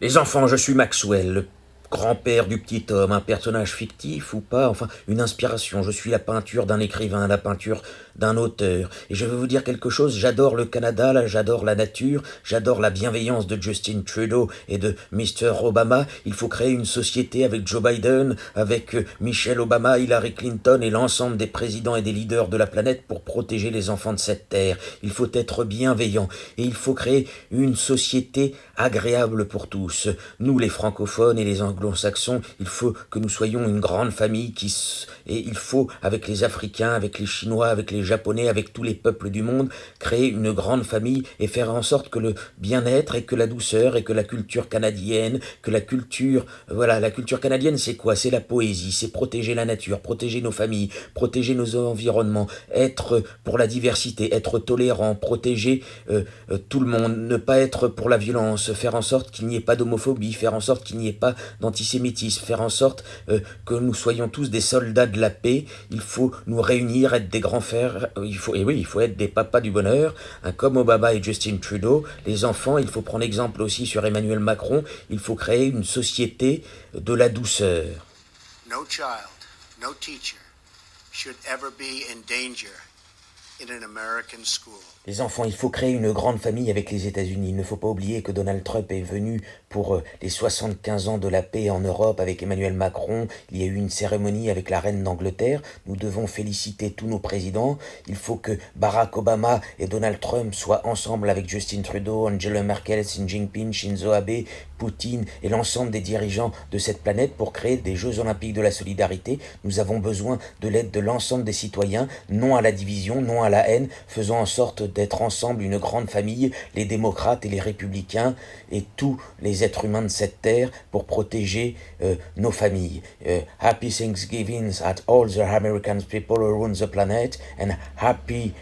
Les enfants, je suis Maxwell, le grand-père du petit homme, un personnage fictif ou pas, enfin une inspiration. Je suis la peinture d'un écrivain, la peinture d'un auteur. Et je vais vous dire quelque chose, j'adore le Canada, là, j'adore la nature, j'adore la bienveillance de Justin Trudeau et de Mr. Obama. Il faut créer une société avec Joe Biden, avec Michelle Obama, Hillary Clinton et l'ensemble des présidents et des leaders de la planète pour protéger les enfants de cette terre. Il faut être bienveillant et il faut créer une société agréable pour tous. Nous, les francophones et les anglo-saxons, il faut que nous soyons une grande famille et il faut, avec les Africains, avec les Chinois, avec les Japonais, avec tous les peuples du monde, créer une grande famille et faire en sorte que le bien-être et que la douceur et que la culture canadienne, que la culture, voilà, la culture canadienne, c'est quoi? C'est la poésie, c'est protéger la nature, protéger nos familles, protéger nos environnements, être pour la diversité, être tolérant, protéger tout le monde, ne pas être pour la violence, faire en sorte qu'il n'y ait pas d'homophobie, faire en sorte qu'il n'y ait pas d'antisémitisme, faire en sorte que nous soyons tous des soldats de la paix. Il faut nous réunir, être des grands frères, il faut être des papas du bonheur, hein, comme Obama et Justin Trudeau. Les enfants, il faut prendre exemple aussi sur Emmanuel Macron, il faut créer une société de la douceur. No child, no teacher should ever be in danger in an American school. Les enfants, il faut créer une grande famille avec les États-Unis. Il ne faut pas oublier que Donald Trump est venu pour les 75 ans de la paix en Europe avec Emmanuel Macron. Il y a eu une cérémonie avec la reine d'Angleterre. Nous devons féliciter tous nos présidents. Il faut que Barack Obama et Donald Trump soient ensemble avec Justin Trudeau, Angela Merkel, Xi Jinping, Shinzo Abe, Poutine et l'ensemble des dirigeants de cette planète pour créer des Jeux Olympiques de la solidarité. Nous avons besoin de l'aide de l'ensemble des citoyens, non à la division, non à la haine, faisant en sorte d'être ensemble une grande famille, les démocrates et les républicains et tous les êtres humains de cette terre pour protéger nos familles. Happy Thanksgiving at all the American people around the planet and happy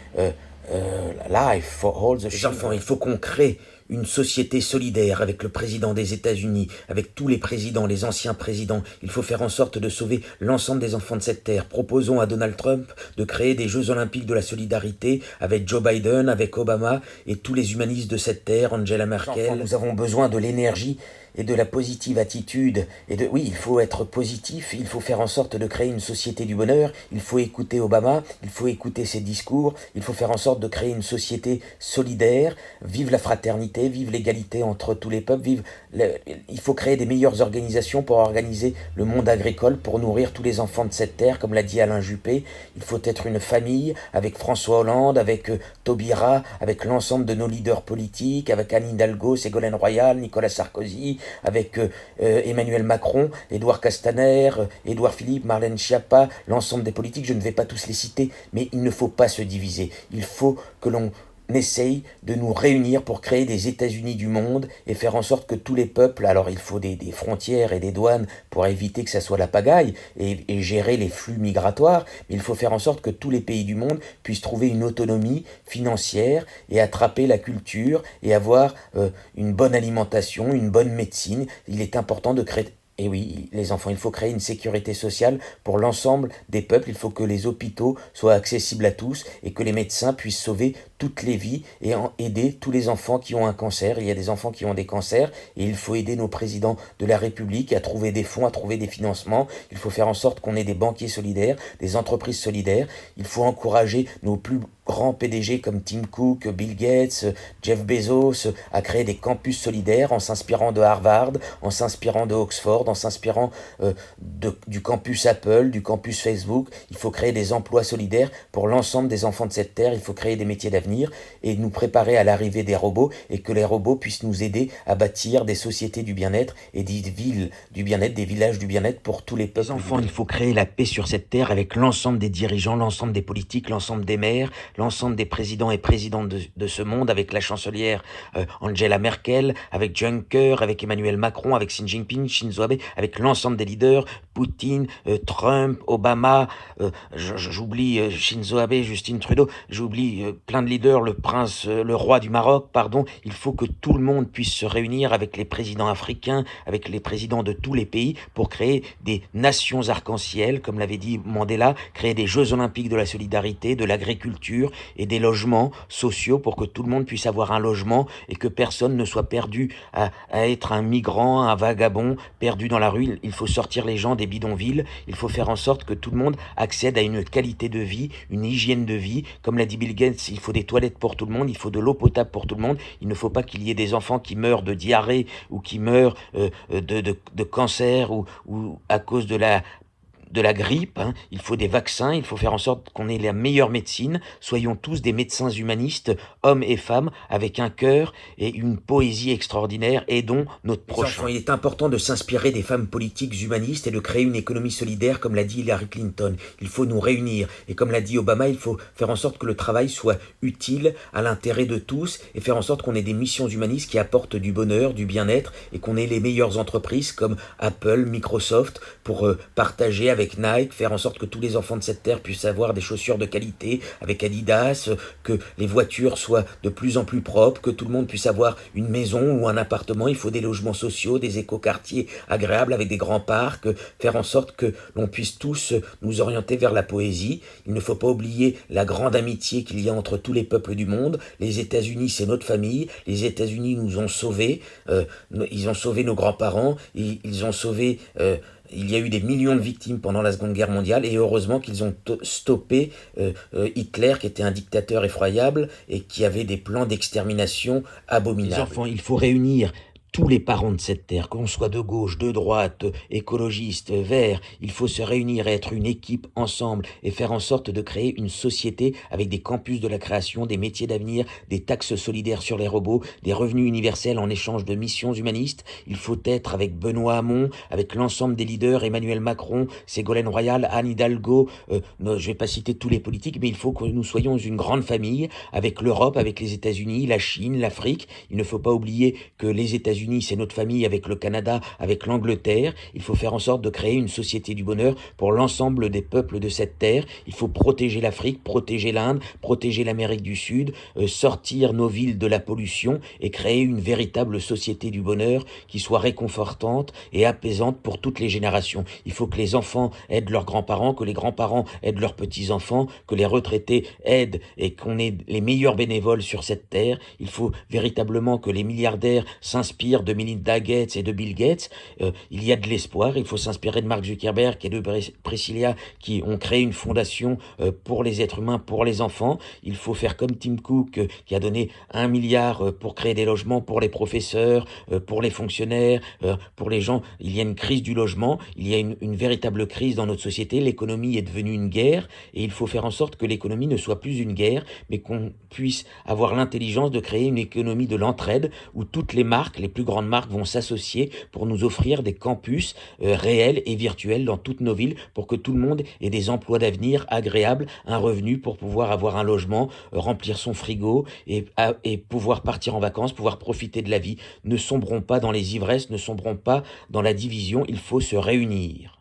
life for all the children. Les enfants, il faut qu'on crée une société solidaire avec le président des États-Unis, avec tous les présidents, les anciens présidents. Il faut faire en sorte de sauver l'ensemble des enfants de cette terre. Proposons à Donald Trump de créer des Jeux Olympiques de la solidarité avec Joe Biden, avec Obama et tous les humanistes de cette terre, Angela Merkel. Enfants, nous avons besoin de l'énergie et de la positive attitude. Oui, il faut être positif, il faut faire en sorte de créer une société du bonheur, il faut écouter Obama, il faut écouter ses discours, il faut faire en sorte de créer une société solidaire, vive la fraternité, vive l'égalité entre tous les peuples, il faut créer des meilleures organisations pour organiser le monde agricole, pour nourrir tous les enfants de cette terre, comme l'a dit Alain Juppé. Il faut être une famille avec François Hollande, avec Taubira, avec l'ensemble de nos leaders politiques, avec Anne Hidalgo, Ségolène Royal, Nicolas Sarkozy, avec Emmanuel Macron, Édouard Castaner, Édouard Philippe, Marlène Schiappa, l'ensemble des politiques. Je ne vais pas tous les citer, mais il ne faut pas se diviser. Il faut que l'on essaye de nous réunir pour créer des États-Unis du monde et faire en sorte que tous les peuples, alors il faut des frontières et des douanes pour éviter que ça soit la pagaille et gérer les flux migratoires, mais il faut faire en sorte que tous les pays du monde puissent trouver une autonomie financière et attraper la culture et avoir une bonne alimentation, une bonne médecine. Il est important de créer. Et oui, les enfants, il faut créer une sécurité sociale pour l'ensemble des peuples. Il faut que les hôpitaux soient accessibles à tous et que les médecins puissent sauver toutes les vies et aider tous les enfants qui ont un cancer. Il y a des enfants qui ont des cancers et il faut aider nos présidents de la République à trouver des fonds, à trouver des financements. Il faut faire en sorte qu'on ait des banquiers solidaires, des entreprises solidaires. Il faut encourager nos plus grands PDG comme Tim Cook, Bill Gates, Jeff Bezos à créer des campus solidaires en s'inspirant de Harvard, en s'inspirant de Oxford, en s'inspirant du campus Apple, du campus Facebook. Il faut créer des emplois solidaires pour l'ensemble des enfants de cette terre. Il faut créer des métiers d'avenir et nous préparer à l'arrivée des robots et que les robots puissent nous aider à bâtir des sociétés du bien-être et des villes du bien-être, des villages du bien-être pour tous les peuples. Les enfants, il faut créer la paix sur cette terre avec l'ensemble des dirigeants, l'ensemble des politiques, l'ensemble des maires, l'ensemble des présidents et présidentes de ce monde, avec la chancelière Angela Merkel, avec Juncker, avec Emmanuel Macron, avec Xi Jinping, Shinzo Abe, avec l'ensemble des leaders, Poutine, Trump, Obama, j'oublie Shinzo Abe, Justin Trudeau, j'oublie plein de leaders, le roi du Maroc, pardon. Il faut que tout le monde puisse se réunir avec les présidents africains, avec les présidents de tous les pays pour créer des nations arc-en-ciel, comme l'avait dit Mandela, créer des Jeux Olympiques de la solidarité, de l'agriculture, infrastructures et des logements sociaux pour que tout le monde puisse avoir un logement et que personne ne soit perdu à être un migrant, un vagabond perdu dans la rue. Il faut sortir les gens des bidonvilles, il faut faire en sorte que tout le monde accède à une qualité de vie, une hygiène de vie. Comme l'a dit Bill Gates, il faut des toilettes pour tout le monde, il faut de l'eau potable pour tout le monde. Il ne faut pas qu'il y ait des enfants qui meurent de diarrhée ou qui meurent de cancer ou à cause de la grippe, hein. Il faut des vaccins, il faut faire en sorte qu'on ait la meilleure médecine. Soyons tous des médecins humanistes, hommes et femmes, avec un cœur et une poésie extraordinaire. Aidons notre prochain. Il est important de s'inspirer des femmes politiques humanistes et de créer une économie solidaire, comme l'a dit Hillary Clinton. Il faut nous réunir. Et comme l'a dit Obama, il faut faire en sorte que le travail soit utile à l'intérêt de tous et faire en sorte qu'on ait des missions humanistes qui apportent du bonheur, du bien-être et qu'on ait les meilleures entreprises comme Apple, Microsoft pour partager avec Nike, faire en sorte que tous les enfants de cette terre puissent avoir des chaussures de qualité avec Adidas, que les voitures soient de plus en plus propres, que tout le monde puisse avoir une maison ou un appartement. Il faut des logements sociaux, des écoquartiers agréables avec des grands parcs, faire en sorte que l'on puisse tous nous orienter vers la poésie. Il ne faut pas oublier la grande amitié qu'il y a entre tous les peuples du monde. Les États-Unis, c'est notre famille. Les États-Unis nous ont sauvés. Ils ont sauvé nos grands-parents. Ils ont sauvé... Il y a eu des millions de victimes pendant la Seconde Guerre mondiale et heureusement qu'ils ont stoppé Hitler, qui était un dictateur effroyable et qui avait des plans d'extermination abominables. Les enfants, il faut réunir tous les parents de cette terre, qu'on soit de gauche, de droite, écologistes, verts, il faut se réunir et être une équipe ensemble et faire en sorte de créer une société avec des campus de la création, des métiers d'avenir, des taxes solidaires sur les robots, des revenus universels en échange de missions humanistes. Il faut être avec Benoît Hamon, avec l'ensemble des leaders, Emmanuel Macron, Ségolène Royal, Anne Hidalgo, je vais pas citer tous les politiques, mais il faut que nous soyons une grande famille avec l'Europe, avec les États-Unis, la Chine, l'Afrique. Il ne faut pas oublier que les États-Unis, c'est notre famille avec le Canada, avec l'Angleterre. Il faut faire en sorte de créer une société du bonheur pour l'ensemble des peuples de cette terre. Il faut protéger l'Afrique, protéger l'Inde, protéger l'Amérique du Sud, sortir nos villes de la pollution et créer une véritable société du bonheur qui soit réconfortante et apaisante pour toutes les générations. Il faut que les enfants aident leurs grands-parents, que les grands-parents aident leurs petits-enfants, que les retraités aident et qu'on ait les meilleurs bénévoles sur cette terre. Il faut véritablement que les milliardaires s'inspirent de Melinda Gates et de Bill Gates. Il y a de l'espoir. Il faut s'inspirer de Mark Zuckerberg et de Priscilla qui ont créé une fondation pour les êtres humains, pour les enfants. Il faut faire comme Tim Cook qui a donné 1 milliard pour créer des logements pour les professeurs, pour les fonctionnaires, pour les gens. Il y a une crise du logement. Il y a une véritable crise dans notre société. L'économie est devenue une guerre et il faut faire en sorte que l'économie ne soit plus une guerre, mais qu'on puisse avoir l'intelligence de créer une économie de l'entraide où toutes les marques, les plus grandes marques vont s'associer pour nous offrir des campus réels et virtuels dans toutes nos villes pour que tout le monde ait des emplois d'avenir agréables, un revenu pour pouvoir avoir un logement, remplir son frigo et pouvoir partir en vacances, pouvoir profiter de la vie. Ne sombrons pas dans les ivresses, ne sombrons pas dans la division, il faut se réunir.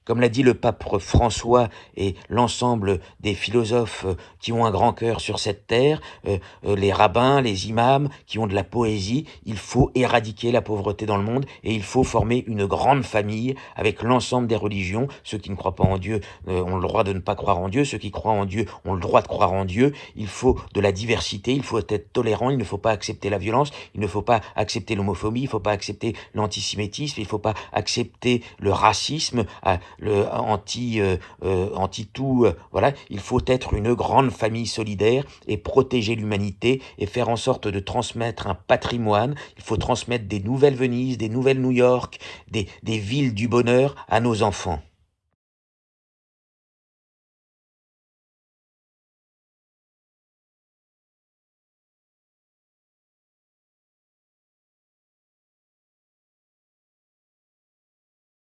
Comme l'a dit le pape François et l'ensemble des philosophes qui ont un grand cœur sur cette terre, les rabbins, les imams qui ont de la poésie, il faut éradiquer la pauvreté dans le monde et il faut former une grande famille avec l'ensemble des religions. Ceux qui ne croient pas en Dieu ont le droit de ne pas croire en Dieu, ceux qui croient en Dieu ont le droit de croire en Dieu. Il faut de la diversité, il faut être tolérant, il ne faut pas accepter la violence, il ne faut pas accepter l'homophobie, il ne faut pas accepter l'antisémitisme, il ne faut pas accepter le racisme, le anti tout, voilà. Il faut être une grande famille solidaire et protéger l'humanité et faire en sorte de transmettre un patrimoine. Il faut transmettre des nouvelles Venise, des nouvelles New York, des villes du bonheur à nos enfants.